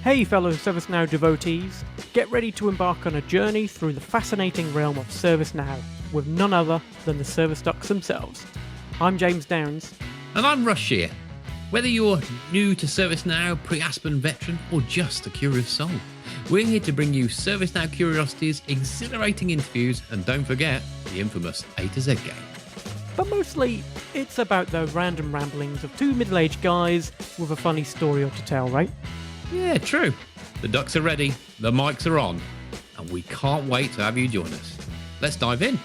Hey fellow ServiceNow devotees, get ready to embark on a journey through the fascinating realm of ServiceNow with none other than the service docs themselves. I'm James Downs. And I'm Rush here. Whether you're new to ServiceNow, pre-Aspen veteran, or just a curious soul, we're here to bring you ServiceNow curiosities, exhilarating interviews, and don't forget the infamous A to Z game. But mostly, it's about the random ramblings of two middle-aged guys with a funny story to tell, right? Yeah, true. The ducks are ready, the mics are on, and we can't wait to have you join us. Let's dive in.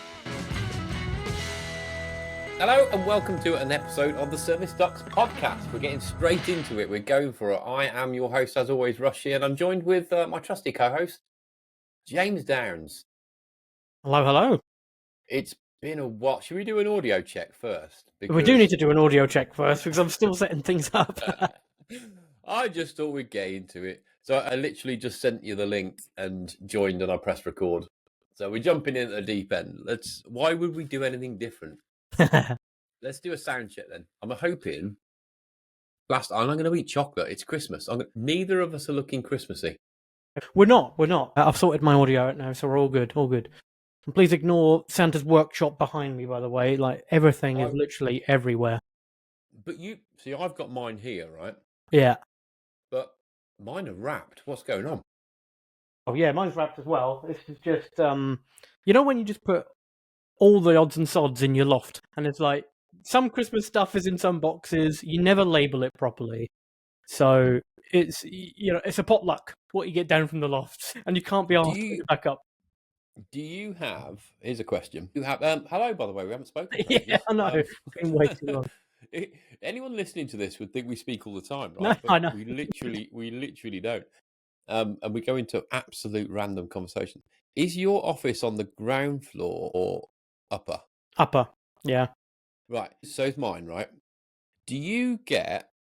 Hello and welcome to an episode of the Service Docs podcast. We're getting straight into it. We're going for it. I am your host, as always, Rush here, and I'm joined with my trusty co-host, James Downs. Hello, hello. It's been a while. Should we do an audio check first? We do need to do an audio check first because I'm still setting things up. I just thought we'd get into it. So I literally just sent you the link and joined and I pressed record. So we're jumping in at the deep end. Why would we do anything different? Let's do a sound check then. I'm hoping. I'm not going to eat chocolate. It's Christmas. Neither of us are looking Christmassy. We're not. I've sorted my audio out now, so we're all good. And please ignore Santa's workshop behind me, by the way. Like, everything is literally everywhere. But see, I've got mine here, right? Yeah. But mine are wrapped. What's going on? Oh, yeah, mine's wrapped as well. This is just, you know when you just put all the odds and sods in your loft, and it's like, some Christmas stuff is in some boxes, you never label it properly. So, it's, it's a potluck, what you get down from the loft, and you can't be asked to put it back up. Do you have, here's a question. You have, hello, by the way, we haven't spoken. Yeah, I know, I've been way too long. Anyone listening to this would think we speak all the time, right? No, but I know. We literally don't. And we go into absolute random conversation. Is your office on the ground floor or upper? Upper, yeah. Right, so is mine, right?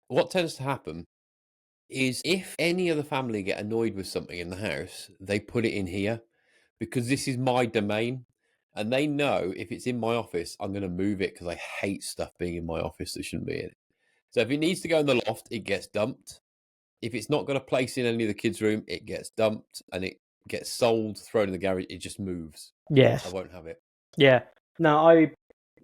What tends to happen is if any of the family get annoyed with something in the house, they put it in here because this is my domain. And they know if it's in my office, I'm going to move it because I hate stuff being in my office that shouldn't be in it. So if it needs to go in the loft, it gets dumped. If it's not got a place in any of the kids' room, it gets dumped and it gets sold, thrown in the garage. It just moves. Yes. I won't have it. Yeah. No,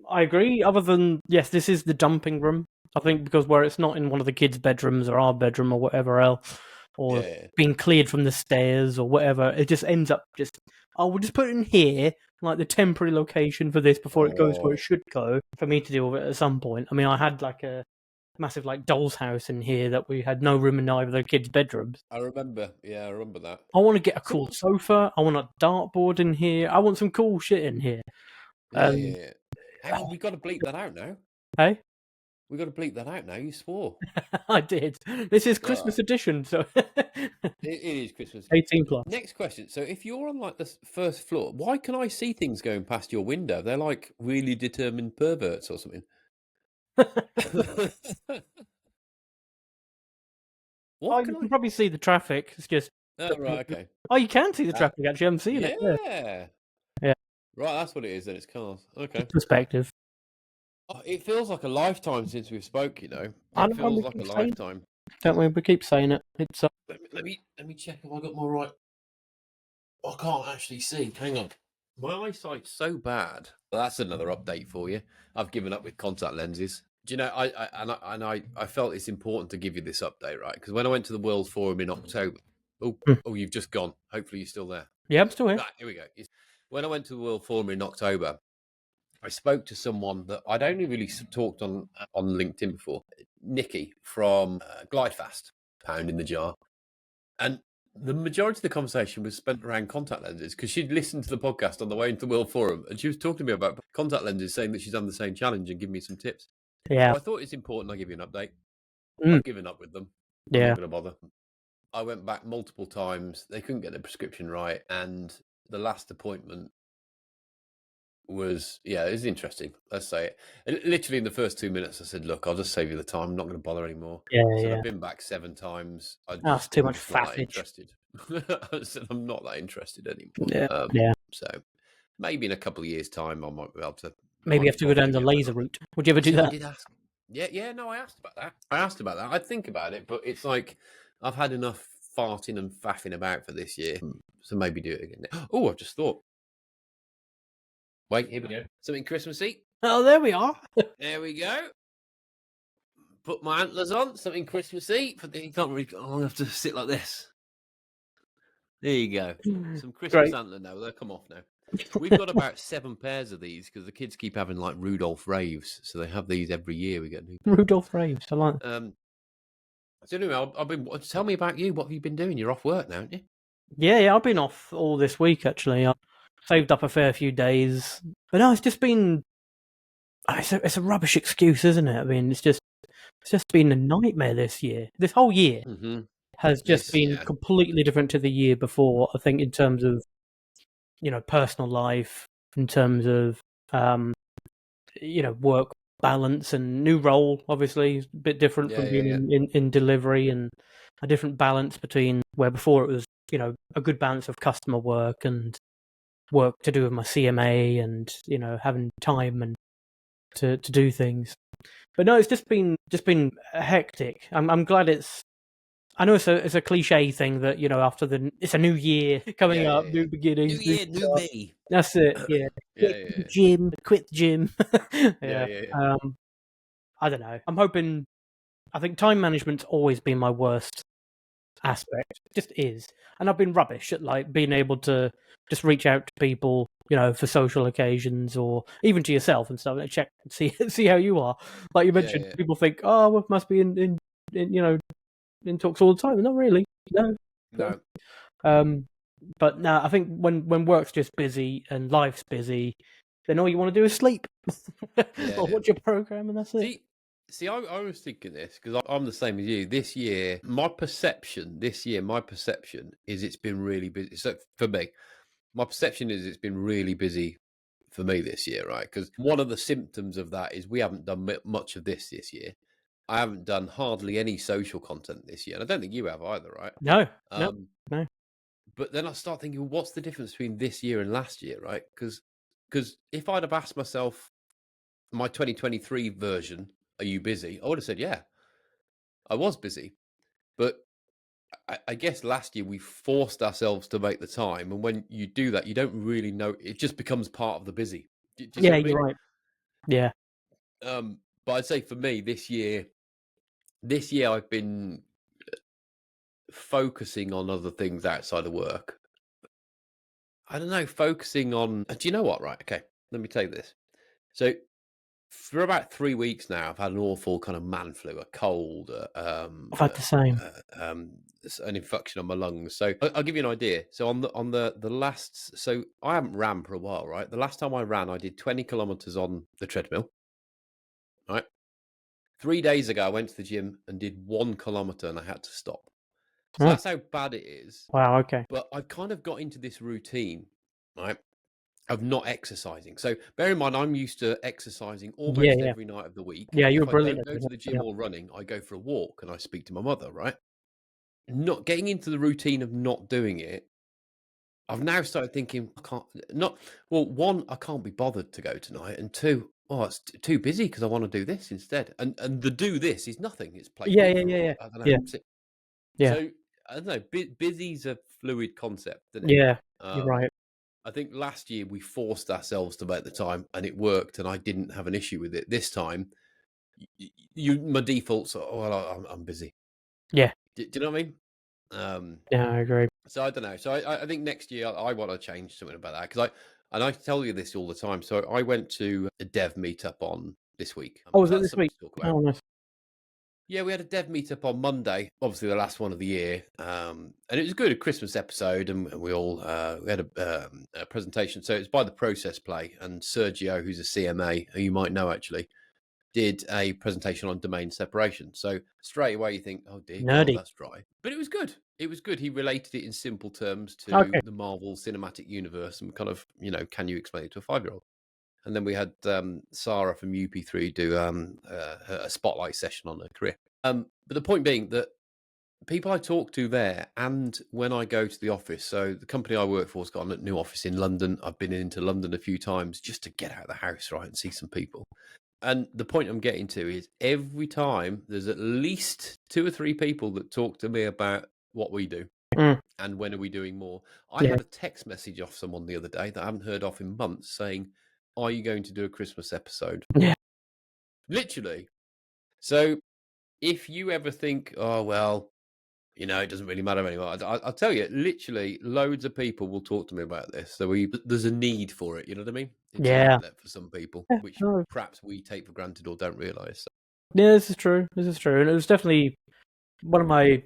I agree. Other than, yes, this is the dumping room. I think because where it's not in one of the kids' bedrooms or our bedroom or whatever else, or being cleared from the stairs or whatever, it just ends up we'll just put it in here, like the temporary location for this before it goes where it should go, for me to deal with it at some point. I mean, I had like a massive like doll's house in here that we had no room in either of the kids' bedrooms. I remember that. I want to get a cool sofa. I want a dartboard in here. I want some cool shit in here. Yeah. Hang on, we got to bleep that out now. Hey? We got to bleep that out now. You swore. I did. This is Christmas edition, so it is Christmas. 18 plus. Next question. So if you're on like the first floor, why can I see things going past your window? They're like really determined perverts or something. You can probably see the traffic. It's just. Oh, right, okay. Oh, you can see the traffic actually. I haven't seen it. Yeah. Right, that's what it is. Then it's cars. Okay. Perspective. Oh, it feels like a lifetime since we've spoke. It feels like a lifetime. Don't we? We keep saying it. It's. Let me check if I got my right. I can't actually see. Hang on. My eyesight's so bad. Well, that's another update for you. I've given up with contact lenses. Do you know? I felt it's important to give you this update, right? Because when I went to the World Forum in October. Oh, you've just gone. Hopefully, you're still there. Yeah, I'm still here. Right, here we go. When I went to the World Forum in October, I spoke to someone that I'd only really talked on LinkedIn before, Nikki from Glidefast, pound in the jar. And the majority of the conversation was spent around contact lenses because she'd listened to the podcast on the way into the World Forum and she was talking to me about contact lenses, saying that she's done the same challenge and giving me some tips. Yeah. So I thought it's important I give you an update. Mm. I've given up with them. Yeah. I'm not going to bother. I went back multiple times. They couldn't get the prescription right. And the last appointment was, it was interesting. Let's say it. And literally in the first 2 minutes, I said, look, I'll just save you the time. I'm not going to bother anymore. I've been back 7 times. That's too much faffage. I said, I'm not that interested anymore. So maybe in a couple of years' time, I might be able to. Maybe you have to go down the laser route. Would you ever do that? I did ask. Yeah, no, I asked about that. I'd think about it, but it's like I've had enough farting and faffing about for this year, so maybe do it again. Oh, I've just thought. Wait, here we go. Something Christmassy. Oh, there we are. There we go. Put my antlers on. Something Christmassy. You can't really. I'll have to sit like this. There you go. Some Christmas antler now. They'll come off now. We've got about 7 pairs of these because the kids keep having like Rudolph raves, so they have these every year. We get new Rudolph raves. I like. So anyway, I've been. Tell me about you. What have you been doing? You're off work now, aren't you? Yeah, I've been off all this week actually. I saved up a fair few days, but no, it's just been. It's a rubbish excuse, isn't it? I mean, it's just been a nightmare this year. This whole year has just been completely different to the year before. I think in terms of personal life, in terms of work balance and new role, obviously a bit different from being in delivery, and a different balance between where before it was a good balance of customer work and work to do with my CMA and having time and to do things. But no, it's just been hectic. I'm glad it's. I know it's a cliche thing that after it's a new year coming up, new beginnings, new year, new me. That's it. Yeah. Quit the gym. I don't know. I'm hoping. I think time management's always been my worst aspect. It just is, and I've been rubbish at like being able to just reach out to people, for social occasions or even to yourself and stuff, and check and see how you are. Like you mentioned, people think, oh, we must be in in talks all the time. Not really. No. But no, I think when work's just busy and life's busy, then all you want to do is sleep or watch your program, and that's it. See, I was thinking this because I'm the same as you. This year, my perception is it's been really busy. So for me, my perception is it's been really busy for me this year, right? Because one of the symptoms of that is we haven't done much of this year. I haven't done hardly any social content this year, and I don't think you have either, right? No. But then I start thinking, well, what's the difference between this year and last year, right? Because if I'd have asked myself, my 2023 version, are you busy? I would have said, yeah, I was busy. But I guess last year we forced ourselves to make the time. And when you do that, you don't really know. It just becomes part of the busy. Do you see what I mean? You're right. Yeah. But I'd say for me, this year I've been focusing on other things outside of work. I don't know, focusing on. Do you know what? Right. Okay. Let me tell you this. So for about 3 weeks now, I've had an awful kind of man flu, a cold. I've had the same. An infection on my lungs. So I'll give you an idea. So on the last, so I haven't ran for a while, right? The last time I ran, I did 20 kilometers on the treadmill. Right. 3 days ago, I went to the gym and did 1 kilometer, and I had to stop. So that's how bad it is. Wow. Okay. But I've kind of got into this routine, right, of not exercising. So bear in mind, I'm used to exercising almost every night of the week. Yeah, you were brilliant. brilliant. If I don't go to the gym or running, I go for a walk and I speak to my mother, right? Not getting into the routine of not doing it. I've now started thinking, one, I can't be bothered to go tonight, and two, it's too busy because I want to do this instead. And the do this is nothing. It's play FIFA. Yeah. I don't know. Yeah. So I don't know. Busy's a fluid concept, isn't it? Yeah, you're right. I think last year we forced ourselves to make the time, and it worked, and I didn't have an issue with it. This time, my default's, I'm busy. Yeah. Do you know what I mean? Yeah, I agree. So I don't know. So I think next year I want to change something about that, because I tell you this all the time. So I went to a dev meetup on this week. Oh, was it this week? Oh, nice. Yeah, we had a dev meetup on Monday, obviously the last one of the year, and it was good, a Christmas episode, and we all we had a presentation. So it's by the Process Play, and Sergio, who's a CMA, who you might know actually, did a presentation on domain separation. So straight away you think, oh dear God, that's dry. But it was good. It was good. He related it in simple terms to the Marvel Cinematic Universe, and kind of, can you explain it to a 5-year-old? And then we had Sarah from UP3 do a spotlight session on her career. But the point being that people I talk to there, and when I go to the office, so the company I work for has got a new office in London. I've been into London a few times just to get out of the house, right, and see some people. And the point I'm getting to is every time there's at least 2 or 3 people that talk to me about what we do, and when are we doing more. I had a text message off someone the other day that I haven't heard of in months saying, are you going to do a Christmas episode? Yeah. Literally. So if you ever think, oh, well, it doesn't really matter anymore. I'll tell you, literally, loads of people will talk to me about this. So there's a need for it. You know what I mean? It's an outlet for some people, which perhaps we take for granted or don't realise. So. Yeah, this is true. And it was definitely one of my,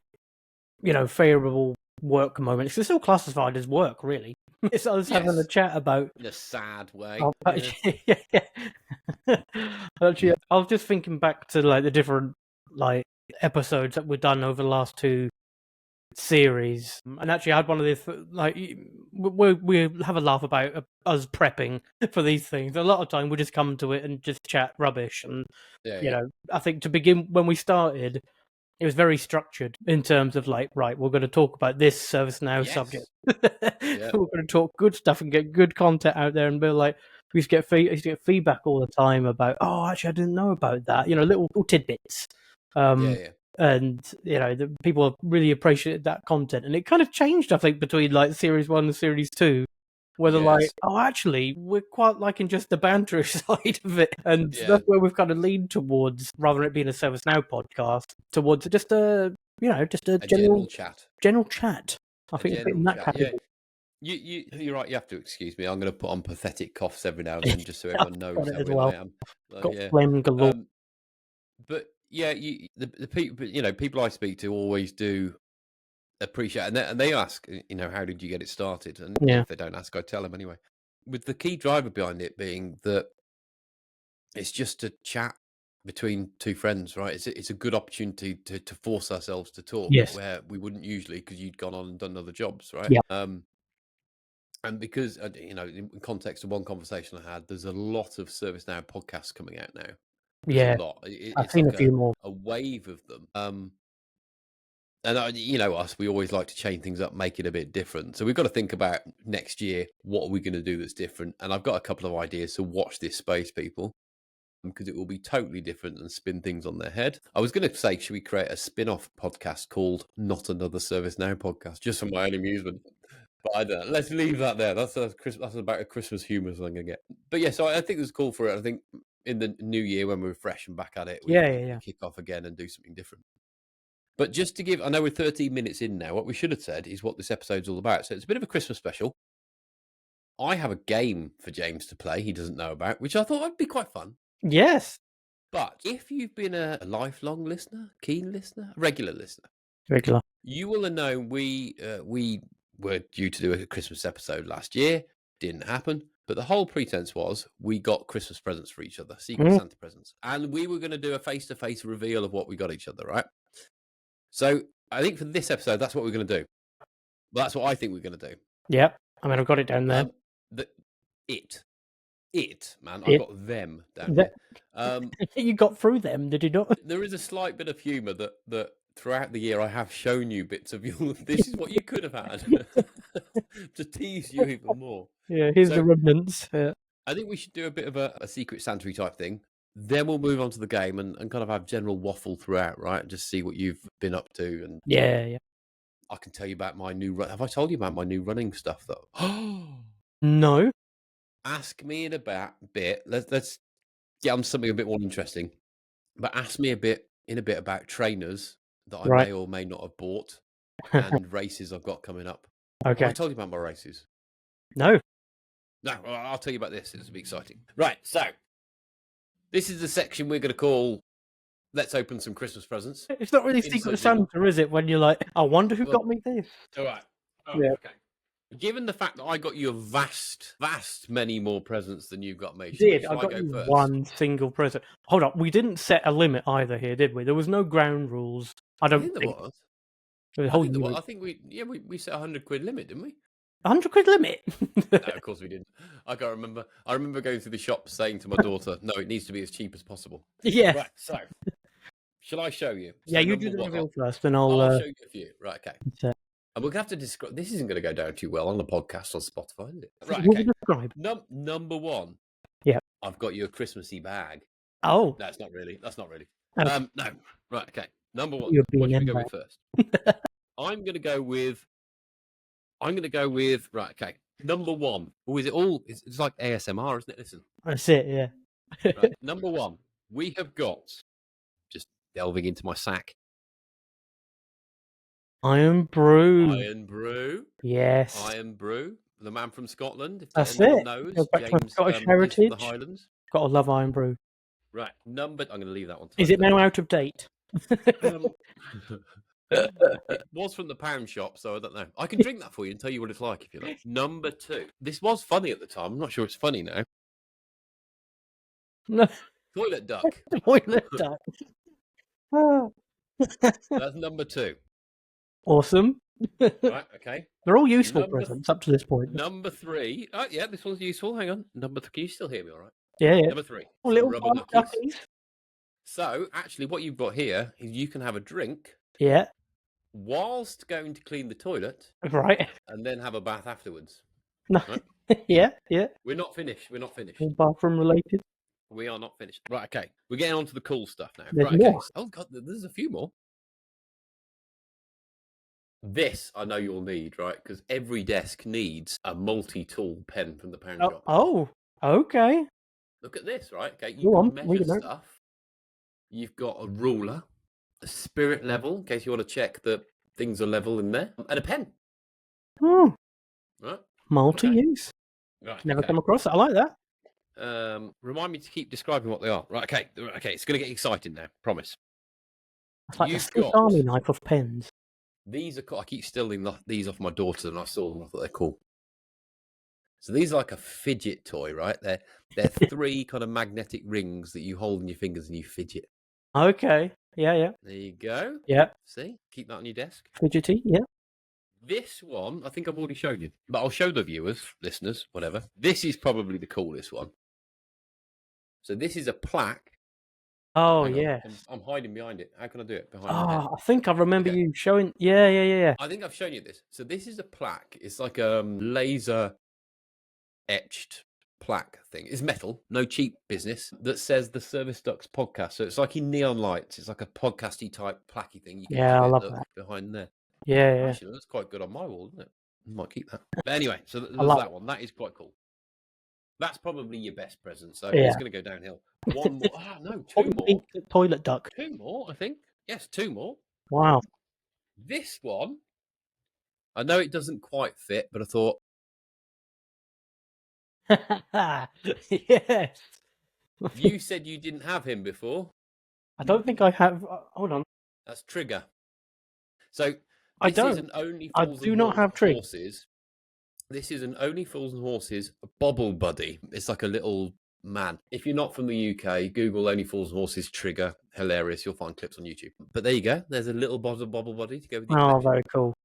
favourable work moments. It's still classified as work, really. It's us having a chat about... In a sad way. Actually, I was just thinking back to, the different, episodes that we've done over the last 2 series, and actually I had one of these, we have a laugh about us prepping for these things. A lot of time we just come to it and just chat rubbish, and I think to begin, when we started, it was very structured in terms of right, we're going to talk about this ServiceNow subject. We're going to talk good stuff and get good content out there, and be like, we used to get feedback all the time about, oh, actually I didn't know about that, little tidbits. And the people really appreciated that content, and it kind of changed, I think, between series 1 and series 2, where they're actually we're quite liking just the banter side of it, and that's where we've kind of leaned towards, rather than it being a ServiceNow podcast, towards just a general chat. I think it's in that category. You're right. You have to excuse me. I'm going to put on pathetic coughs every now and then, just so everyone knows how ill I am. Got phlegm galore. But the people, people I speak to always do appreciate, and they ask, how did you get it started? And if they don't ask, I tell them anyway. With the key driver behind it being that it's just a chat between 2 friends, right? It's a good opportunity to force ourselves to talk, where we wouldn't usually, because you'd gone on and done other jobs, right? And because, in context of one conversation I had, there's a lot of ServiceNow podcasts coming out now. There's a lot. I've seen a few more. A wave of them. And us, we always like to change things up, make it a bit different. So we've got to think about next year, what are we going to do that's different? And I've got a couple of ideas, so watch this space, people, because it will be totally different and spin things on their head. I was going to say, should we create a spin-off podcast called Not Another ServiceNow Podcast, just for my own amusement? But I don't know. Let's leave that there. That's about a Christmas humour I'm going to get. But so I think there's a call for it. I think in the new year, when we're fresh and back at it, we kick off again and do something different. But just to give, I know we're 13 minutes in now. What we should have said is what this episode's all about. So it's a bit of a Christmas special. I have a game for James to play he doesn't know about, which I thought would be quite fun. Yes. But if you've been a lifelong listener, keen listener, regular listener, you will have known we were due to do a Christmas episode last year. Didn't happen. But the whole pretense was we got Christmas presents for each other, Secret Santa presents. And we were going to do a face-to-face reveal of what we got each other, right? So I think for this episode, that's what we're going to do. Well, that's what I think we're going to do. Yep. I mean, I've got it down there. Man. I've got them down here. You got through them, did you not? There is a slight bit of humour that throughout the year I have shown you bits of your... This is what you could have had to tease you even more. Yeah, here's the remnants. Yeah. I think we should do a bit of a Secret Santa type thing. Then we'll move on to the game and kind of have general waffle throughout, right? And just see what you've been up to. And yeah. I can tell you about my new... Have I told you about my new running stuff, though? No. Ask me in a bit. Let's get on something a bit more interesting. But ask me in a bit about trainers that I may or may not have bought and races I've got coming up. Okay. Have I told you about my races? No. No, I'll tell you about this. It's be exciting. Right, so this is the section we're going to call Let's Open Some Christmas Presents. It's not really Secret Santa, is it? When you're like, I wonder who got me this. All right. Yeah. Okay. Given the fact that I got you a vast many more presents than you got me. I got you first? One single present. Hold up, we didn't set a limit either here, did we? There was no ground rules. I think there was. I think we set £100 limit, didn't we? £100 limit? No, of course we didn't. I can't remember. I remember going through the shop saying to my daughter, no, it needs to be as cheap as possible. Yeah. Right, so shall I show you? Yeah, you do the reveal first, and I'll show you a few. Right, okay. And we're going to have to describe... This isn't going to go down too well on the podcast on Spotify, is it? Right, okay. Describe? Number one. Yeah. I've got you a Christmassy bag. Oh. No, it's not really. That's not really. Oh. No. Right, okay. Number one. What should we go with first? I'm going to go with. Right. Okay. Number one. Oh, is it all? It's like ASMR, isn't it? Listen. That's it. Yeah. Right. Number one. We have got. Just delving into my sack. Iron Brew. Iron Brew. Yes. Iron Brew. The man from Scotland. If That's anyone it. knows, Go back to my James Scottish is from the heritage. Highlands. Gotta love Iron Brew. Right. I'm going to leave that one. Is it now out of date? It was from the pound shop, so I don't know. I can drink that for you and tell you what it's like if you like. Number two. This was funny at the time. I'm not sure it's funny now. No. Toilet duck. Toilet duck. That's number two. Awesome. Right, okay. They're all useful presents up to this point. Number three. Oh, yeah, this one's useful. Hang on. Number three. Can you still hear me all right? Yeah. Number three. Oh, little rubber duckies. So, actually, what you've got here is you can have a drink. Yeah. Whilst going to clean the toilet. Right. And then have a bath afterwards. No. Right? Yeah. We're not finished. All bathroom related. We are not finished. Right, okay. We're getting on to the cool stuff now. There's right, more. okay. Oh, God, there's a few more. This I know you'll need, right? Because every desk needs a multi-tool pen from the pound shop. Oh, okay. Look at this, right? Okay, you can measure stuff. Out. You've got a ruler, a spirit level, in case you want to check that things are level in there, and a pen. Oh. Right? Multi-use. Okay. Right, Never come across it. I like that. Remind me to keep describing what they are. Right, okay. It's going to get exciting now. Promise. It's like a Swiss Army knife of pens. These are cool. I keep stealing these off my daughter, and I saw them. I thought they're cool. So these are like a fidget toy, right? They're three kind of magnetic rings that you hold in your fingers and you fidget. Okay. Yeah. There you go. Yeah. See? Keep that on your desk. Fidgety, yeah. This one, I think I've already shown you, but I'll show the viewers, listeners, whatever. This is probably the coolest one. So this is a plaque. Oh, yes. I'm hiding behind it. How can I do it? Behind my head? I think I remember you showing. Yeah. I think I've shown you this. So this is a plaque. It's like a laser etched plaque thing. It's metal, no cheap business, that says the Service Ducks podcast. So it's like in neon lights. It's like a podcasty type plaquey thing. You can I love that. Behind there. Yeah. Actually, that's quite good on my wall, isn't it? I might keep that. But anyway, so there's that one. That is quite cool. That's probably your best present. So it's going to go downhill. One more. Two more. Toilet duck. Two more, I think. Yes, two more. Wow. This one, I know it doesn't quite fit, but I thought. Yes. You said you didn't have him before. I don't think I have. Hold on. That's Trigger. So I don't. I do not have Horses. This is an Only Fools and Horses Bobble Buddy. It's like a little man. If you're not from the UK, Google Only Fools and Horses Trigger. Hilarious. You'll find clips on YouTube. But there you go. There's a little Bobble Buddy to go with you. Oh, very cool.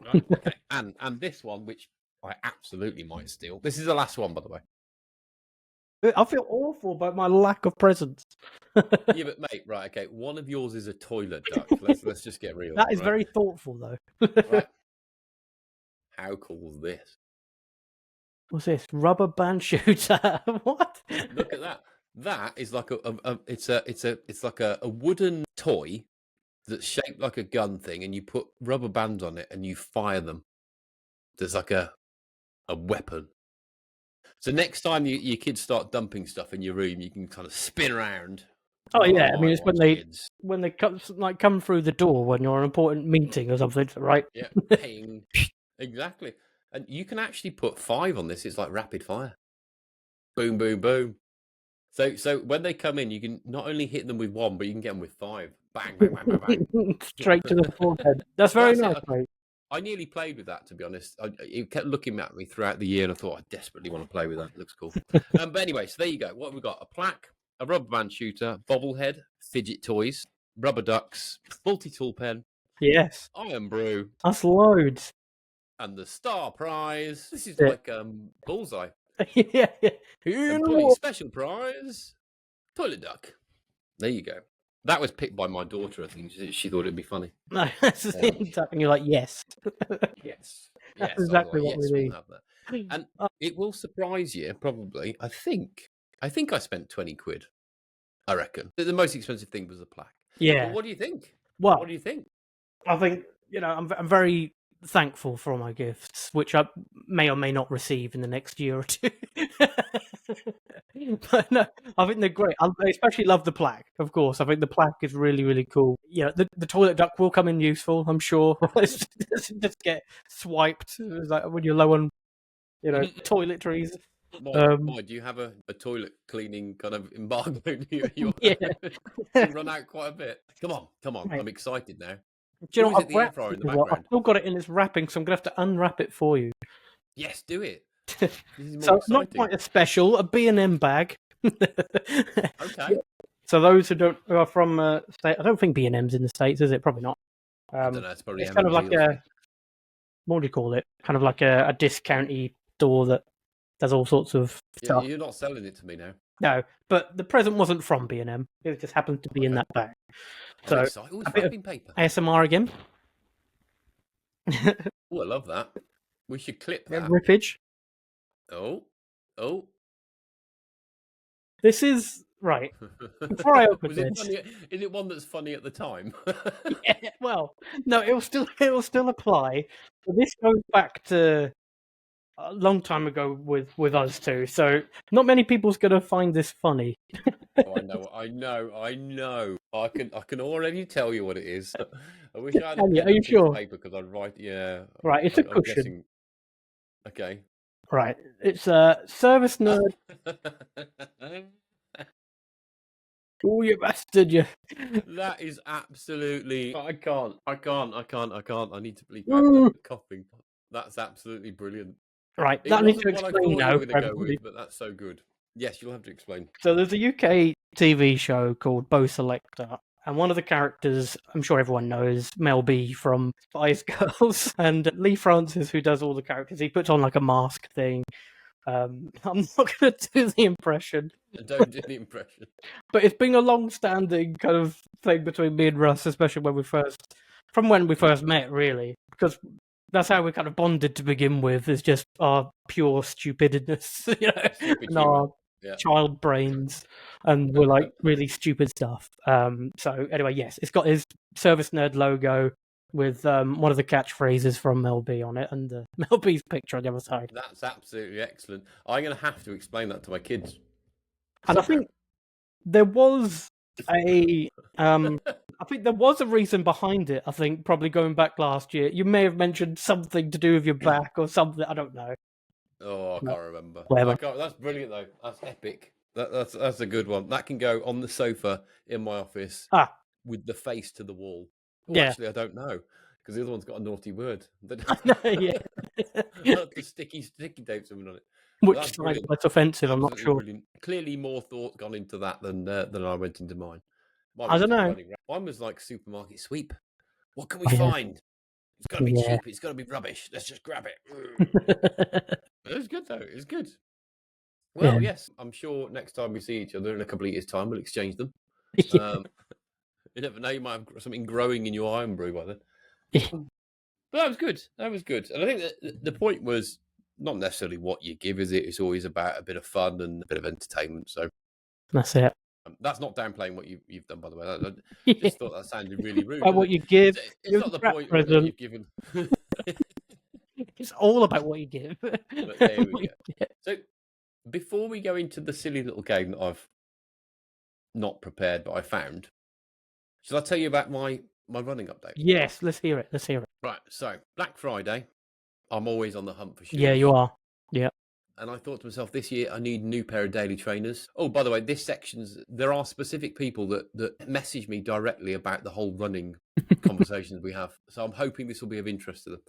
Right, okay. And this one, which I absolutely might steal. This is the last one, by the way. I feel awful about my lack of presents. Yeah, but mate, right, okay. One of yours is a toilet duck. Let's just get real. That is very thoughtful, though. Right. How cool is this? What's this? Rubber band shooter? What? Look at that. That is like it's like a wooden toy that's shaped like a gun thing, and you put rubber bands on it and you fire them. There's like a weapon. So next time your kids start dumping stuff in your room, you can kind of spin around. Oh yeah, I mean it's when they come through the door when you're an important meeting or something, right? Yeah, ping. Exactly. And you can actually put 5 on this. It's like rapid fire. Boom, boom, boom. So when they come in, you can not only hit them with 1, but you can get them with 5. Bang, bang, bang, bang, bang. Straight to the forehead. That's very nice, mate. I nearly played with that, to be honest. It kept looking at me throughout the year, and I thought I desperately want to play with that. It looks cool. But anyway, so there you go. What have we got? A plaque, a rubber band shooter, bobblehead, fidget toys, rubber ducks, multi-tool pen. Yes. Iron Brew. That's loads. And the star prize. This is like bullseye. Yeah. And special prize, toilet duck. There you go. That was picked by my daughter, I think. She thought it'd be funny. No, that's and you're like, yes. Yes. That's exactly what we need. Have that. And it will surprise you, probably. I think I spent 20 quid, I reckon. The most expensive thing was the plaque. Yeah. But what do you think? Well, what do you think? I think I'm very thankful for all my gifts, which I may or may not receive in the next year or two. But no, I think they're great. I especially love the plaque, of course. I think the plaque is really, really cool. Yeah, the toilet duck will come in useful, I'm sure. Just get swiped like when you're low on, toiletries. Why do you have a toilet cleaning kind of embargo? Yeah. You run out quite a bit. Come on. Right. I'm excited now. Do you know Is what? it I've the air wrapped fryer it. in the I've background? still got it in its wrapping, so I'm gonna have to unwrap it for you. Yes, do it. This is more So not exciting. quite a special, a B&M bag. Okay. So those who are from state, I don't think B&M's in the States, is it? Probably not. I don't know. It's probably It's kind of M&G like or something. what do you call it? Kind of like a discounty store that does all sorts of Yeah, stuff. you're not selling it to me now. No, but the present wasn't from B&M. It just happened to be in Okay. that bag. I'm So excited. Oh, a it's bit of wrapping paper. ASMR again. Oh, I love that. We should clip that. Rippage. Oh. This is right. Before I open Was it this, funny? Is it one that's funny at the time? yeah, well, no, it will still apply. But this goes back to a long time ago with us too. So not many people's gonna find this funny. Oh, I know. I can already tell you what it is. I wish I had a Can you? pen Are you and piece of sure? paper because I'd write. Yeah, Right, it's a I'm cushion. guessing. Okay. Right, it's a service nerd. Oh, you bastard! You. That is absolutely. I can't. I need to bleep out the Mm. coughing. That's absolutely brilliant. Right, It that needs to wasn't what I explain thought you now were going for to go everybody. with, but that's so good. Yes, you'll have to explain. So there's a UK TV show called Bo Selector, and one of the characters, I'm sure everyone knows, Mel B from Spice Girls, and Lee Francis, who does all the characters. He puts on like a mask thing. I'm not going to do the impression, Don't do the impression. but it's been a long-standing kind of thing between me and Russ, especially when we first met, really, because that's how we kind of bonded to begin with. Is just our pure stupidness, Stupid and humour. our Yeah. child brains, and we're like really stupid stuff. So anyway, yes, it's got his Service Nerd logo with one of the catchphrases from Mel B on it, and Mel B's picture on the other side. That's absolutely excellent. I'm going to have to explain that to my kids. And I Somehow. think there was a I think there was a reason behind it. I think probably going back last year, you may have mentioned something to do with your back or something. I don't know. Oh, I No, can't remember. whatever. That's brilliant though. That's epic. That's a good one. That can go on the sofa in my office Ah, with the face to the wall. Oh, yeah. actually, I don't know because the other one's got a naughty word. Yeah. I have to sticky tape something on it. But Which that's side brilliant. that's offensive? I'm not Absolutely sure. brilliant. Clearly, more thought gone into that than I went into mine. Mine I was don't just know. running around. Mine was like supermarket sweep. What can we Oh, yeah. find? It's got to be Yeah. cheap. It's got to be rubbish. Let's just grab it. It was good though. It was good. Yeah. Well, yes, I'm sure next time we see each other in a couple of years' time, we'll exchange them. Yeah. You never know; you might have something growing in your iron brew by then. Yeah. But that was good. That was good. And I think that the point was not necessarily what you give, is it? It's always about a bit of fun and a bit of entertainment. So That's it. that's not downplaying what you've done, by the way. I Yeah. just thought that sounded really rude. About what you give. It's Give not the the crap point of what present. you've given. It's all about what you give. But there we go. So before we go into the silly little game that I've not prepared, but I found, shall I tell you about my running update? Yes, let's hear it. Let's hear it. Right. So Black Friday, I'm always on the hunt for shoes. Yeah, you are. Yeah. And I thought to myself, this year I need a new pair of daily trainers. Oh, by the way, there are specific people that message me directly about the whole running conversations we have. So I'm hoping this will be of interest to them.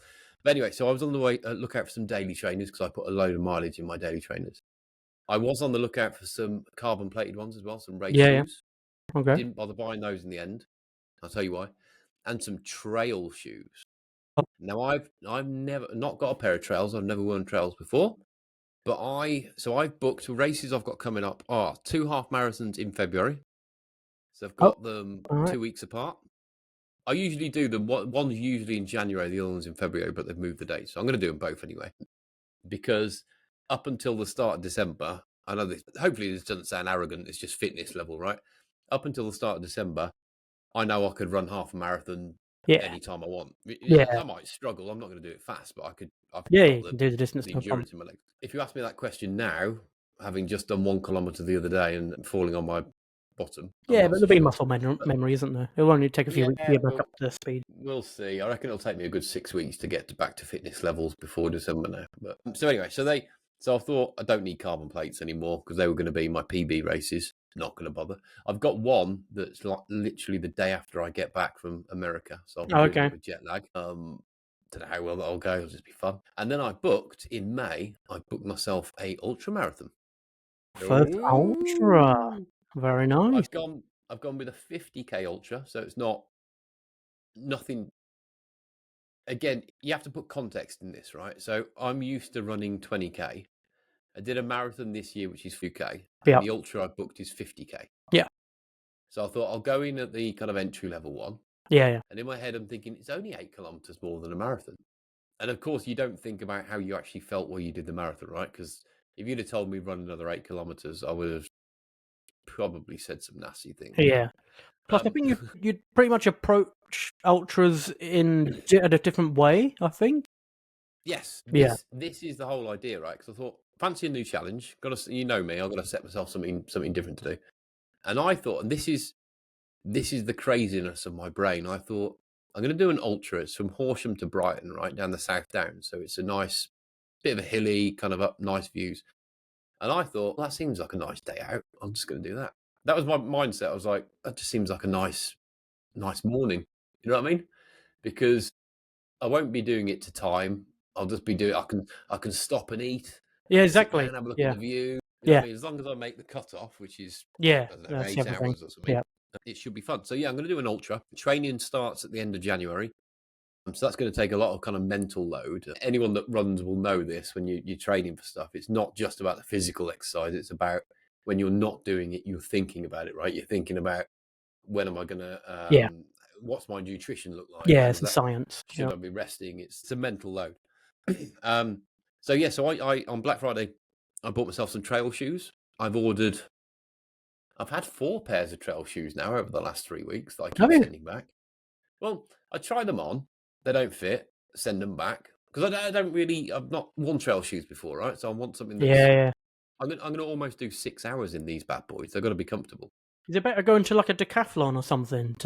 But anyway, so I was on the way lookout for some daily trainers because I put a load of mileage in my daily trainers. I was on the lookout for some carbon plated ones as well, some race shoes. Okay. Didn't bother buying those in the end. I'll tell you why. And some trail shoes. Oh. Now I've never not got a pair of trails. I've never worn trails before. But I've booked races I've got coming up are 2 half marathons in February. So I've got them right. 2 weeks apart. I usually do them. One's usually in January, the other one's in February, but they've moved the date. So I'm going to do them both anyway. Because up until the start of December, I know this, hopefully this doesn't sound arrogant, it's just fitness level, right? Up until the start of December, I know I could run half a marathon anytime I want. Yeah. I might struggle. I'm not going to do it fast, but I've Yeah, got you can do the distance, the no problem. endurance in my legs. If you ask me that question now, having just done 1 kilometer the other day and falling on my bottom, I'm Yeah, not but so there'll be sure. muscle memory, isn't there? It'll only take a few weeks to Yeah, get back but up to speed. we'll see. I reckon it'll take me a good 6 weeks to get back to fitness levels before December now. But so anyway, so I thought I don't need carbon plates anymore because they were going to be my PB races. Not going to bother. I've got one that's like literally the day after I get back from America, so I'll be doing it with jet lag. Don't know how well that'll go. It'll just be fun. And then I booked in May. I booked myself a ultra marathon. First ultra. Very nice. I've gone with a 50k ultra, so it's nothing. Again, you have to put context in this, right? So I'm used to running 20k. I did a marathon this year, which is 4k, and the ultra I booked is 50k. Yeah. So I thought I'll go in at the kind of entry level one. Yeah. And in my head, I'm thinking it's only 8 kilometers more than a marathon. And of course, you don't think about how you actually felt while you did the marathon, right? Because if you'd have told me run another 8 kilometers, I would have probably said some nasty things. Yeah. Plus, I think you'd pretty much approach ultras in a different way, I think. Yes, this is the whole idea, right? Because I thought, fancy a new challenge. You know me, I've got to set myself something different to do. And I thought, and this is the craziness of my brain. I thought I'm going to do an ultra. It's from Horsham to Brighton, right down the South Downs. So it's a nice bit of a hilly kind of up, nice views. And I thought, well, that seems like a nice day out. I'm just going to do that. That was my mindset. I was like, that just seems like a nice morning. You know what I mean? Because I won't be doing it to time. I'll just be doing. I can stop and eat. Yeah, Sit exactly. down, have a look at the view. You know what I mean? As long as I make the cutoff, which is I don't know, that's 8 everything. hours or something, it should be fun. So yeah, I'm going to do an ultra. Training starts at the end of January. So that's going to take a lot of kind of mental load. Anyone that runs will know this when you're training for stuff. It's not just about the physical exercise. It's about when you're not doing it, you're thinking about it, right? You're thinking about when am I going to, what's my nutrition look like? Yeah, it's a science. Should I be resting? It's a mental load. So yeah, so I on Black Friday, I bought myself some trail shoes. I've had 4 pairs of trail shoes now over the last 3 weeks that I keep sending back. Well, I try them on. They don't fit. Send them back. Because I've not worn trail shoes before, right? So I want something that's... I'm going to almost do 6 hours in these bad boys. They've got to be comfortable. Is it better going to like a decathlon or something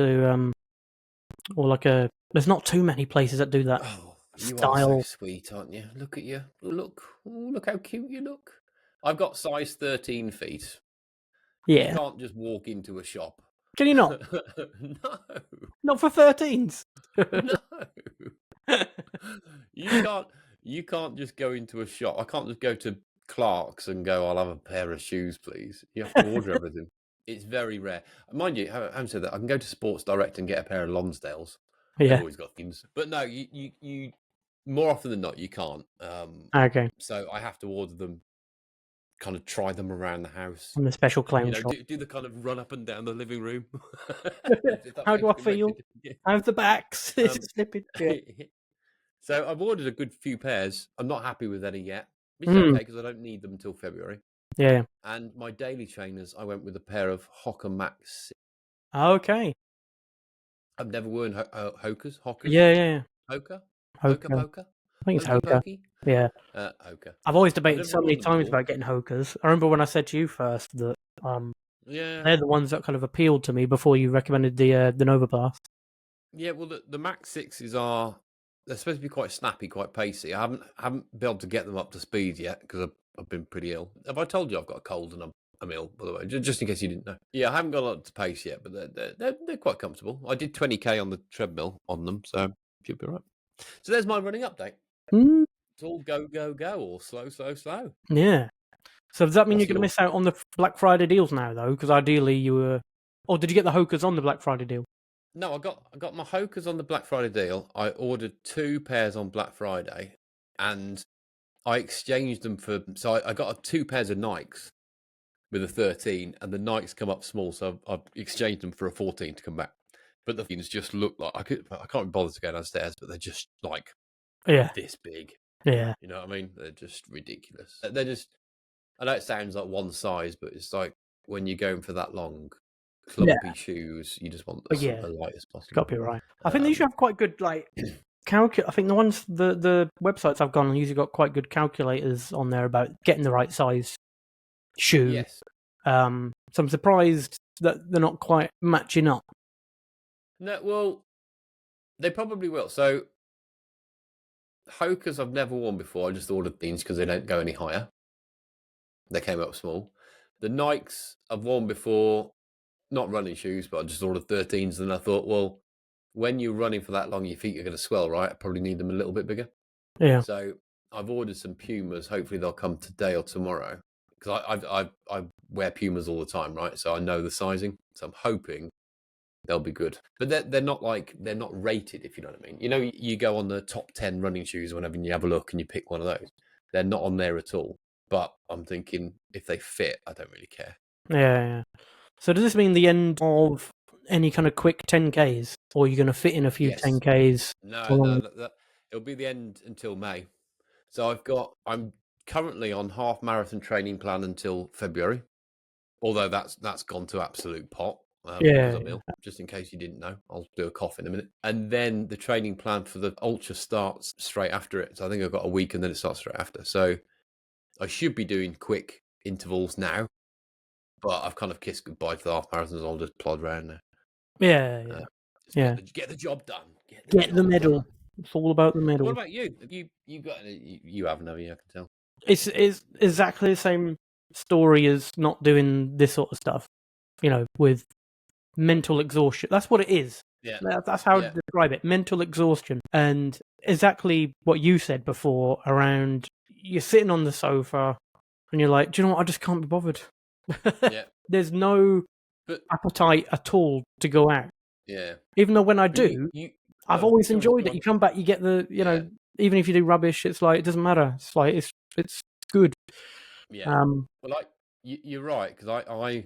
or like a... There's not too many places that do that You style. are so sweet, aren't you? Look at you. Look how cute you look. I've got size 13 feet. Yeah. You can't just walk into a shop. Can you not? No. Not for 13s. No. You can't just go into a shop. I can't just go to Clark's and go, I'll have a pair of shoes, please. You have to order everything. It's very rare. Mind you, having said that, I can go to Sports Direct and get a pair of Lonsdales. They've always got things. But no, you more often than not, you can't. Okay. So I have to order them, kind of try them around the house. From the special clown shop. Do the kind of run up and down the living room. How do I feel? How's the backs? Slipping. Yeah. So I've ordered a good few pairs. I'm not happy with any yet, which is okay because I don't need them until February. Yeah. And my daily trainers, I went with a pair of Hoka Max. Okay. I've never worn Hokas. Yeah. Hoka? Hoka. Poka? I think it's Hokey Hoka. pokey? Yeah. Hoka. I've always debated so many times about getting Hokas. I remember when I said to you first that they're the ones that kind of appealed to me before you recommended the Nova Blast. Yeah, well, the Max 6s they're supposed to be quite snappy, quite pacey. I haven't been able to get them up to speed yet because I've been pretty ill. Have I told you I've got a cold and I'm ill, by the way, just in case you didn't know? Yeah, I haven't gone up to pace yet, but they're quite comfortable. I did 20k on the treadmill on them, so should be all right. So there's my running update. It's all go, go, go, or slow, slow, slow. Yeah. So does that mean you're going to miss out on the Black Friday deals now, though? Because ideally you were... Or did you get the Hokas on the Black Friday deal? No, I got my Hokas on the Black Friday deal. I ordered 2 pairs on Black Friday, and I exchanged them for... So I got 2 pairs of Nikes with a 13, and the Nikes come up small, so I've exchanged them for a 14 to come back. But the things just look like... I can't be bothered to go downstairs, but they're just like this big. Yeah. You know what I mean? They're just ridiculous. They're just... I know it sounds like one size, but it's like when you're going for that long, clumpy shoes. You just want But as yeah, light as it's possible. got to be right. I think they usually have quite good like I think the ones the websites I've gone on usually got quite good calculators on there about getting the right size shoe. Yes. So I'm surprised that they're not quite matching up. No, well, they probably will. So Hokas I've never worn before. I just ordered these because they don't go any higher. They came up small. The Nikes I've worn before, not running shoes, but I just ordered 13s. And I thought, well, when you're running for that long, your feet are going to swell, right? I probably need them a little bit bigger. Yeah. So I've ordered some Pumas. Hopefully they'll come today or tomorrow because I wear Pumas all the time, right? So I know the sizing. So I'm hoping they'll be good. But they're not they're not rated, if you know what I mean. You know, you go on the top 10 running shoes whenever you have a look and you pick one of those. They're not on there at all. But I'm thinking if they fit, I don't really care. Yeah. So does this mean the end of any kind of quick 10Ks, or are you going to fit in a few Yes. 10Ks? No, it'll be the end until May. So I'm currently on half marathon training plan until February. Although that's gone to absolute pot because I'm ill. Just in case you didn't know, I'll do a cough in a minute. And then the training plan for the ultra starts straight after it. So I think I've got a week and then it starts straight after. So I should be doing quick intervals now, but I've kind of kissed goodbye to the half marathons. I'll just plod around now. Yeah. Get the job done. Get the medal. Done. It's all about the medal. What about you? Have you got any? You haven't, have you? I can tell. It's exactly the same story as not doing this sort of stuff. You know, with mental exhaustion. That's what it is. Yeah. That's how to describe it. Mental exhaustion. And exactly what you said before around you're sitting on the sofa and you're like, do you know what? I just can't be bothered. Yeah. There's no appetite at all to go out. Yeah. Even though when I do, I've always enjoyed it. You come back, you get the, know, even if you do rubbish, it's like, it doesn't matter. It's like, it's good. Yeah. Well, you're right, because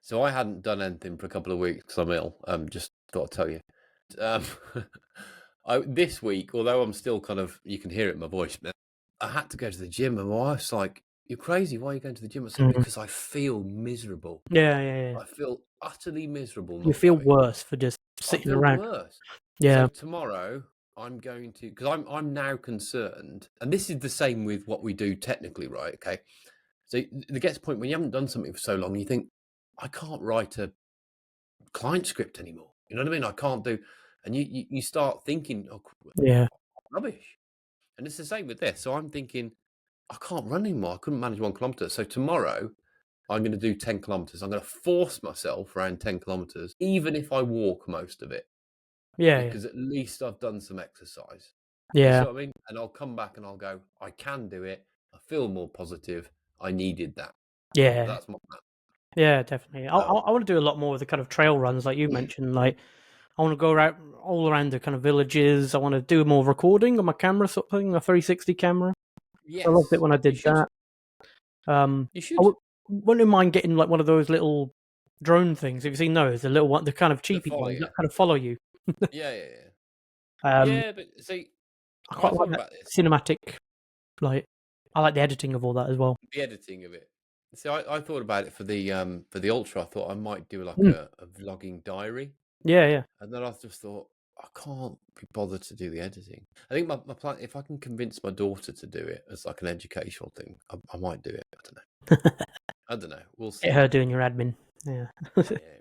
so I hadn't done anything for a couple of weeks because I'm ill. Just thought I'd tell you. This week, although I'm still kind of, you can hear it in my voice, I had to go to the gym, and my wife's like, "You're crazy. Why are you going to the gym?" I said, "Because I feel miserable. Yeah. I feel utterly miserable. You feel worse for just sitting around. Worse. Yeah. So tomorrow I'm going to, because I'm now concerned, and this is the same with what we do technically, right? Okay. So there gets a point when you haven't done something for so long, you think, I can't write a client script anymore. You know what I mean? I can't do, and you start thinking, oh, rubbish. And it's the same with this. So I'm thinking, I can't run anymore. I couldn't manage 1 kilometer. So tomorrow I'm going to do 10 kilometers. I'm going to force myself around 10 kilometers, even if I walk most of it. Yeah. Because at least I've done some exercise. Yeah. You see what I mean? And I'll come back and I'll go, I can do it. I feel more positive. I needed that. Yeah. That's my plan. Yeah, definitely. I want to do a lot more of the kind of trail runs like you mentioned. Like, I want to go around all around the kind of villages. I want to do more recording on my camera, sort of thing, a 360 camera. Yes. I loved it when I did that. You should. I wouldn't mind getting like one of those little drone things. Have you seen those? The little one, the kind of cheapy ones that kind of follow you. Yeah. But see, I quite like that cinematic. Like, I like the editing of all that as well. The editing of it. See, I thought about it for the ultra. I thought I might do like a vlogging diary. Yeah. And then I just thought, I can't be bothered to do the editing. I think my plan, if I can convince my daughter to do it as like an educational thing, I might do it. I don't know. We'll see. Get her doing your admin. Yeah.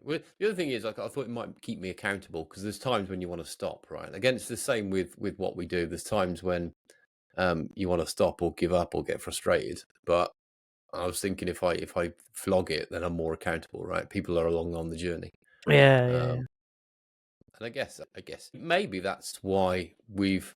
Well, the other thing is, like, I thought it might keep me accountable because there's times when you want to stop, right? Again, it's the same with what we do. There's times when you want to stop or give up or get frustrated. But I was thinking if I vlog it, then I'm more accountable, right? People are along on the journey. Yeah. And I guess maybe that's why we've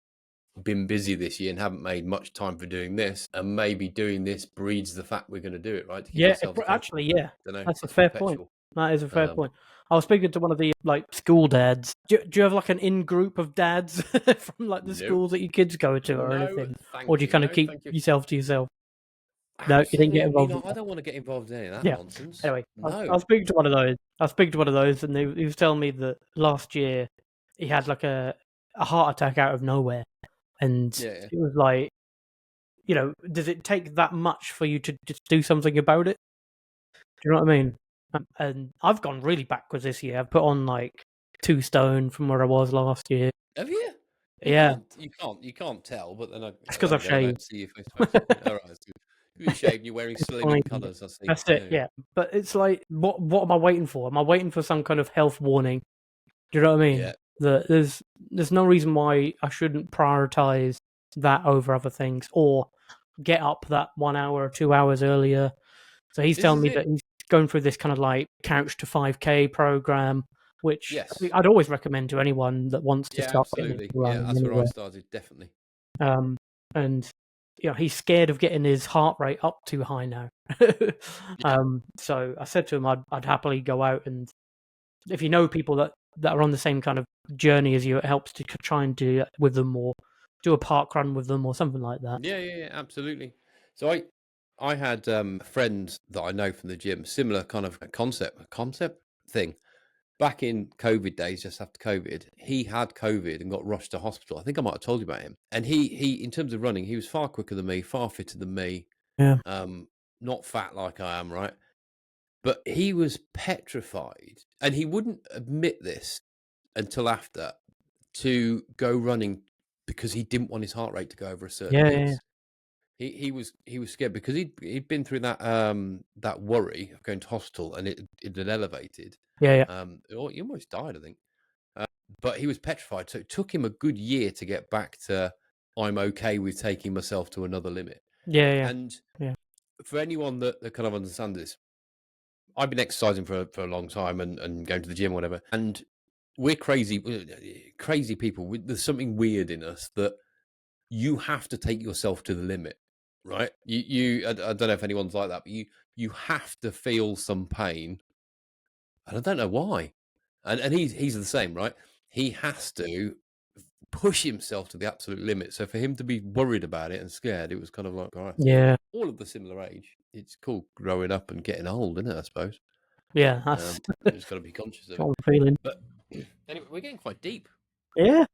been busy this year and haven't made much time for doing this. And maybe doing this breeds the fact we're going to do it, right? To keep ourselves actually, yeah. Dunno, That's a fair point. That is a fair point. I was speaking to one of the like school dads. Do you have like an in-group of dads from like the schools that your kids go to or anything? Or do you kind of keep yourself to yourself? No, you didn't get involved. I don't want to get involved in any of that nonsense. Anyway, I was speaking to one of those. And he was telling me that last year he had like a heart attack out of nowhere, and it was like, you know, does it take that much for you to just do something about it? Do you know what I mean? And I've gone really backwards this year. I've put on like 2 stone from where I was last year. Have you? Yeah, You can't tell. But then it's because then I've again, I don't shaved. see you face to face. All right, so you shaved. You're wearing It's slimming fine. colours. I see. That's it. Yeah, but it's like, what am I waiting for? Am I waiting for some kind of health warning? Do you know what I mean? Yeah. That there's no reason why I shouldn't prioritize that over other things, or get up that 1 hour or 2 hours earlier. So he's This telling is me it. that he's going through this kind of like couch to 5K program, which Yes. I'd always recommend to anyone that wants to Yeah. start getting into Absolutely. Yeah. running That's where I anyway. started. Definitely. Um, and he's scared of getting his heart rate up too high now. Yeah. So I said to him, I'd happily go out, and if you know people that are on the same kind of journey as you, it helps to try and do it with them, or do a park run with them, or something like that. Yeah. Yeah. Yeah. Absolutely. So I had a friend that I know from the gym, similar kind of concept thing. Back in COVID days, just after COVID, he had COVID and got rushed to hospital. I think I might have told you about him. And he in terms of running, he was far quicker than me, far fitter than me. Yeah, Um, not fat like I am, right? But he was petrified, and he wouldn't admit this until after, to go running because he didn't want his heart rate to go over a certain yeah, yeah, piece. He was scared because he'd been through that worry of going to hospital, and it had elevated. yeah, yeah, He almost died, I think. Uh, but he was petrified, so it took him a good year to get back to, I'm okay with taking myself to another limit. yeah, yeah, And yeah, for anyone that kind of understands this, I've been exercising for a long time, and going to the gym, or whatever. And we're crazy people. There's something weird in us that you have to take yourself to the limit, right? I don't know if anyone's like that, but you have to feel some pain, and I don't know why. And he's the same, right? He has to push himself to the absolute limit. So for him to be worried about it and scared, it was kind of like, all right, yeah, all of the similar age. It's cool growing up and getting old, isn't it? I suppose. yeah. That's You just got to be conscious of what it. I'm feeling. But anyway, we're getting quite deep. Yeah,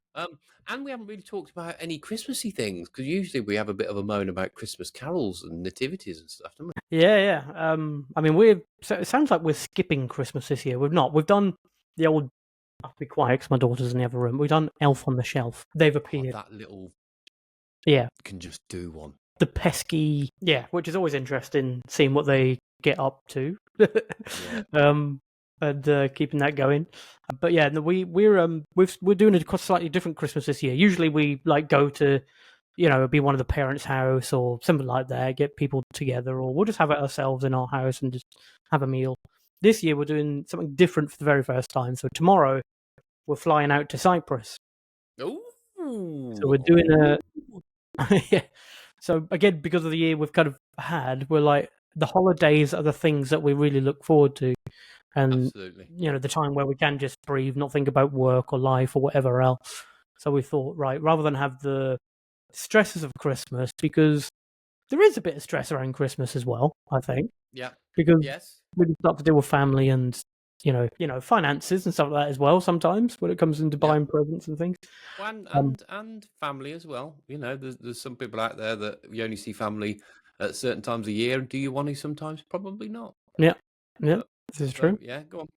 And we haven't really talked about any Christmassy things, because usually we have a bit of a moan about Christmas carols and nativities and stuff, don't we? yeah, yeah. I mean, so it sounds like we're skipping Christmas this year. We've not. We've done the old. I have to be quiet 'cause my daughter's in the other room. We've done Elf on the Shelf. They've Oh, appeared. that little Yeah, can just do one. the pesky. Yeah, which is always interesting, seeing what they get up to. Yeah, um, and keeping that going. But yeah, no, we're doing a slightly different Christmas this year. Usually we like go to, be one of the parents' house or something like that, get people together, or we'll just have it ourselves in our house and just have a meal. This year we're doing something different for the very first time. So tomorrow we're flying out to Cyprus. So we're doing ooh, yeah. So again, because of the year we've kind of had, we're like, the holidays are the things that we really look forward to, and absolutely. the time where we can just breathe, not think about work or life or whatever else. So we thought, right, rather than have the stresses of Christmas, because there is a bit of stress around Christmas as well, I think, Yeah, because yes, we start to deal with family and finances and stuff like that as well. Sometimes when it comes into yeah. buying presents and things. Well, and Um, and family as well. There's some people out there that you only see family at certain times of year. Do you want to sometimes? Probably not. yeah, yeah, But this is so true. yeah, go on.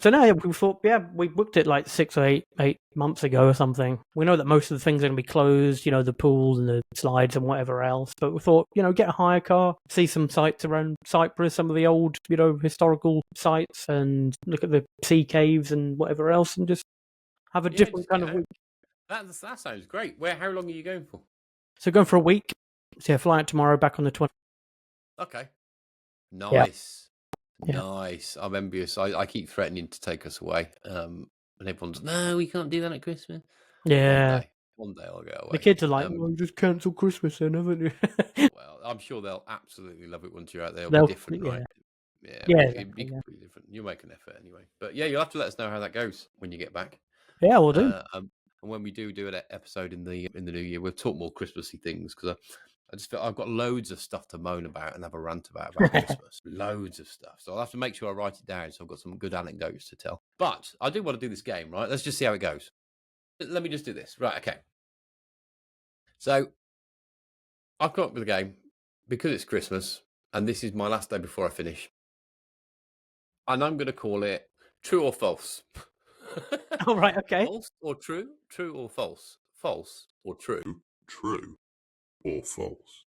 So now, yeah, we thought, yeah, we booked it like 6 or 8 months ago or something. We know that most of the things are going to be closed, the pools and the slides and whatever else. But we thought, get a hire car, see some sites around Cyprus, some of the old, historical sites, and look at the sea caves and whatever else, and just have a Yeah, different just kind get of out. week. That sounds great. Where? How long are you going for? So going for a week. So yeah, fly out tomorrow, back on the 20th. Okay. Yeah, Nice. yeah, Nice. I'm envious. I keep threatening to take us away. And everyone's, no, we can't do that at Christmas. One yeah. day. One day I'll go The away. kids are like, well, you just cancel Christmas then, haven't you? Well, I'm sure they'll absolutely love it once you're out there. It'll be They'll, different, right? yeah, Yeah, yeah, it'll be exactly, yeah. completely different. You'll make an effort anyway. But yeah, you'll have to let us know how that goes when you get back. Yeah, we'll do. And when we do an episode in the new year, we'll talk more Christmassy things, because I just feel I've got loads of stuff to moan about and have a rant about Christmas. Loads of stuff. So I'll have to make sure I write it down, so I've got some good anecdotes to tell. But I do want to do this game, right? Let's just see how it goes. Let me just do this. Right, okay. So I've come up with a game because it's Christmas, and this is my last day before I finish. and I'm going to call it true or false. All right, okay. False or true? True or false? False or true? True or false?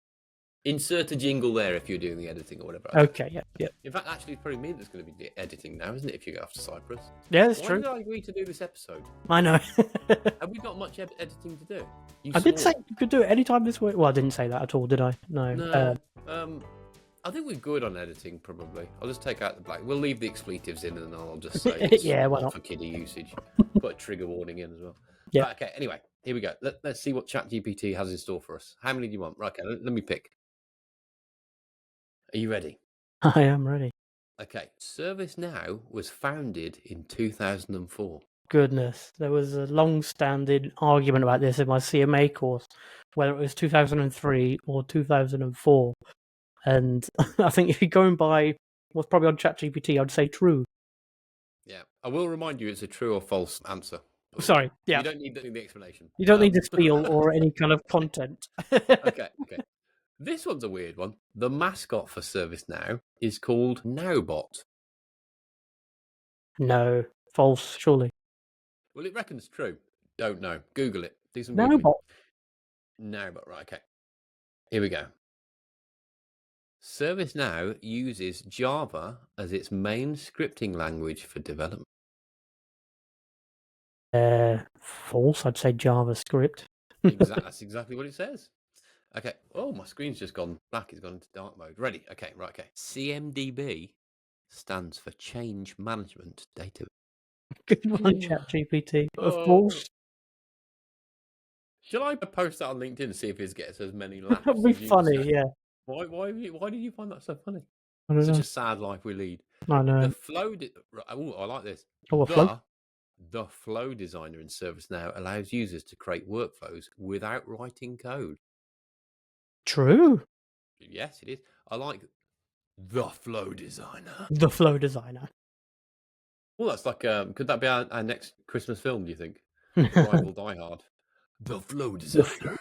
Insert a jingle there if you're doing the editing or whatever. Okay, yeah. In fact, actually, it's probably me that's going to be editing now, isn't it, if you go after Cyprus? Yeah, that's Why true. did I agree to do this episode? I know. Have we got much editing to do? I did say you could do it anytime this week. Well, I didn't say that at all, did I? No. No. I think we're good on editing, probably. I'll just take out the black. We'll leave the expletives in, and I'll just say it's Yeah, why not not? for kiddie usage. Put a trigger warning in as well. Yeah. Right, okay, anyway, here we go. Let's see what ChatGPT has in store for us. How many do you want? Right, okay, let me pick. Are you ready? I am ready. Okay, ServiceNow was founded in 2004. Goodness, there was a long-standing argument about this in my CMA course, whether it was 2003 or 2004. And I think if you're going by what's probably on ChatGPT, I'd say true. Yeah, I will remind you it's a true or false answer. Sorry, yeah. You don't need the explanation. You don't need to spiel or any kind of content. Okay. This one's a weird one. The mascot for ServiceNow is called Nowbot. No, false, surely. Well, it reckons true. Don't know. Google it. Do some No, Googling. but Nowbot, right, okay. Here we go. ServiceNow uses Java as its main scripting language for development. false. I'd say JavaScript. That's exactly what it says. Okay. Oh, my screen's just gone black. It's gone into dark mode. Ready? Okay, right, okay. CMDB stands for Change Management Database. Good one, ChatGPT. Of Oh. course. Shall I post that on LinkedIn and see if it gets as many laughs? That'd be as you funny, say? yeah. Why did you find that so funny? I don't Such know. a sad life we lead. I know. The flow. Oh, I like this. Oh, a flow? The flow designer in ServiceNow allows users to create workflows without writing code. True. Yes, it is. I like the flow designer. The flow designer. Well, that's like, could that be our next Christmas film, do you think? Rival Die Hard. The flow designer.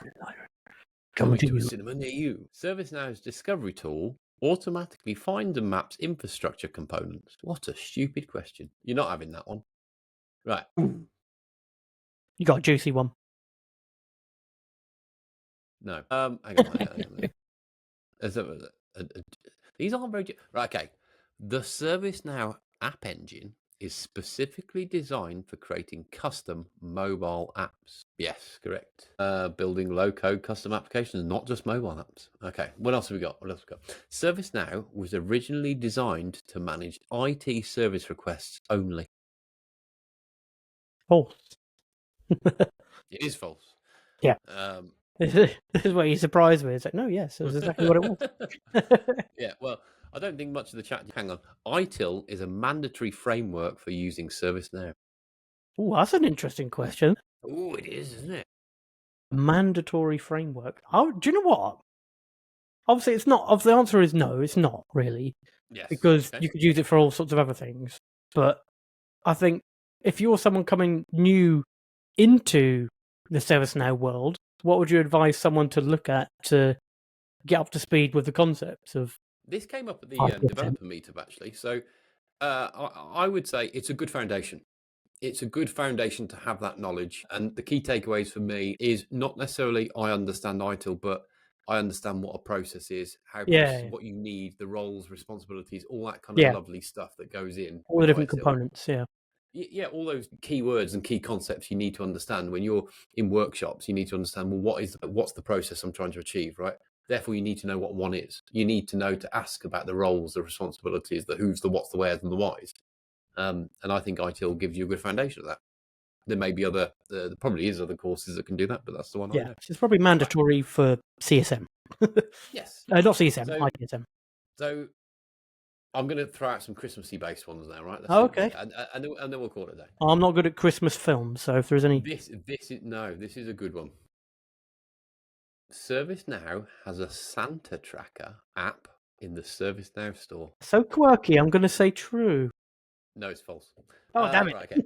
Coming to a cinema near you. ServiceNow's discovery tool automatically finds and maps infrastructure components. What a stupid question. You're not having that one. Right. You got a juicy one. No. Hang on. These aren't very... Right, okay. The ServiceNow app engine is specifically designed for creating custom mobile apps. Yes, correct. Building low-code custom applications, not just mobile apps. Okay, what else have we got? ServiceNow was originally designed to manage IT service requests only. False. It is false. Yeah. This is where you surprised me. It's like, no, yes, that's exactly what it was. Yeah, well, I don't think much of the chat. Hang on. ITIL is a mandatory framework for using ServiceNow. Oh, that's an interesting question. Oh, it is, isn't it? Mandatory framework. Oh, do you know what? Obviously, it's not. The answer is no, it's not really. Yes. Because you could use it for all sorts of other things. But I think if you're someone coming new into the ServiceNow world, what would you advise someone to look at to get up to speed with the concepts of? This came up at the developer meetup, actually. So I would say it's a good foundation. It's a good foundation to have that knowledge. And the key takeaways for me is not necessarily I understand ITIL, but I understand what a process is, what you need, the roles, responsibilities, all that kind of lovely stuff that goes in. All the different components, Yeah, all those key words and key concepts you need to understand when you're in workshops. You need to understand, well, what's the process I'm trying to achieve, right? Therefore, you need to know what one is. You need to know to ask about the roles, the responsibilities, the who's, the what's, the where's, and the why's. And I think ITIL gives you a good foundation of that. There may be there probably is other courses that can do that, but that's the one I know. It's probably mandatory for CSM. Yes. Not CSM, ITSM. So I'm going to throw out some Christmassy based ones now, right? Okay. And then we'll call it a day. I'm not good at Christmas films, so if there's any... This is a good one. ServiceNow has a Santa tracker app in the ServiceNow store. So quirky, I'm going to say true. No, it's false. Oh, damn it. Right, okay.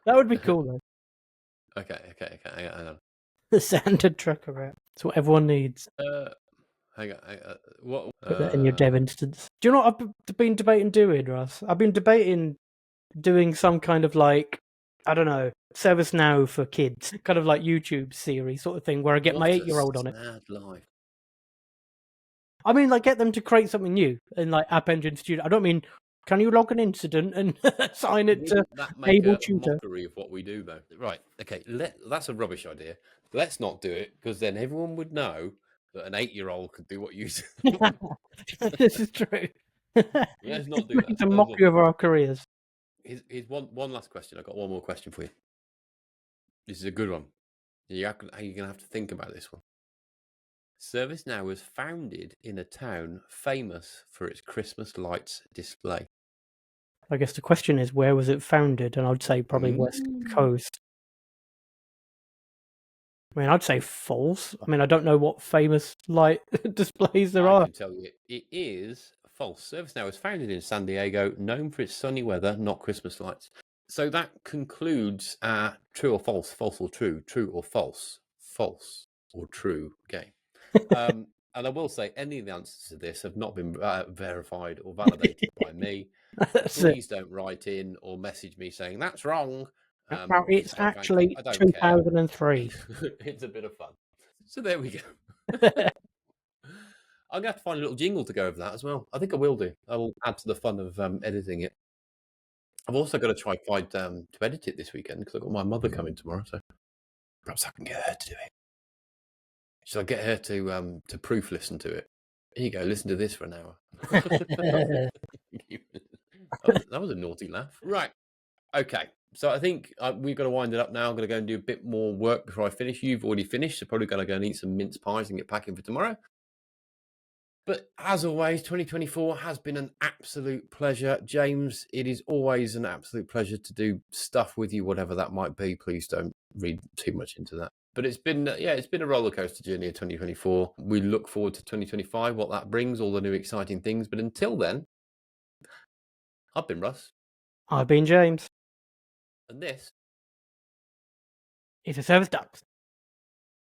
That would be cool, though. Okay, hang on. The Santa tracker app. It's what everyone needs. Hang on. What? Put that in your dev instance. Do you know what I've been debating doing, Russ? I've been debating doing some kind of like, I don't know, ServiceNow for kids, kind of like YouTube series sort of thing, where I get my 8-year-old on it. Sad life. I mean, like, get them to create something new in like App Engine Studio. I don't mean, can you log an incident and assign it to that make Able a Tutor? mockery of what we do, though? Right. Okay. That's a rubbish idea. Let's not do it, because then everyone would know that an 8-year-old could do what you do. This is true. Let's not do that. It's a mockery of our careers. Here's one last question. I've got one more question for you. This is a good one. You're going to have to think about this one. ServiceNow was founded in a town famous for its Christmas lights display. I guess the question is, where was it founded? And I'd say probably West Coast. I mean, I'd say false. I mean, I don't know what famous light displays there are. I can tell you, it is false. ServiceNow was founded in San Diego, known for its sunny weather, not Christmas lights. So that concludes our true or false, false or true or false, false or true game. And I will say, any of the answers to this have not been verified or validated by me. Please don't write in or message me saying that's wrong. Well, it's actually 2003. It's a bit of fun. So there we go. I'm going to have to find a little jingle to go over that as well. I think I will do. I will add to the fun of editing it. I've also got to try find to edit it this weekend, because I've got my mother coming tomorrow, so perhaps I can get her to do it. Shall I get her to proof listen to it? Here you go, listen to this for an hour. That was a naughty laugh. Right. Okay. So I think we've got to wind it up now. I'm going to go and do a bit more work before I finish. You've already finished, so probably going to go and eat some mince pies and get packing for tomorrow. But as always, 2024 has been an absolute pleasure. James, it is always an absolute pleasure to do stuff with you, whatever that might be. Please don't read too much into that. But it's been a roller coaster journey of 2024. We look forward to 2025, what that brings, all the new exciting things. But until then, I've been Russ. I've been James. And this is a Service Ducks.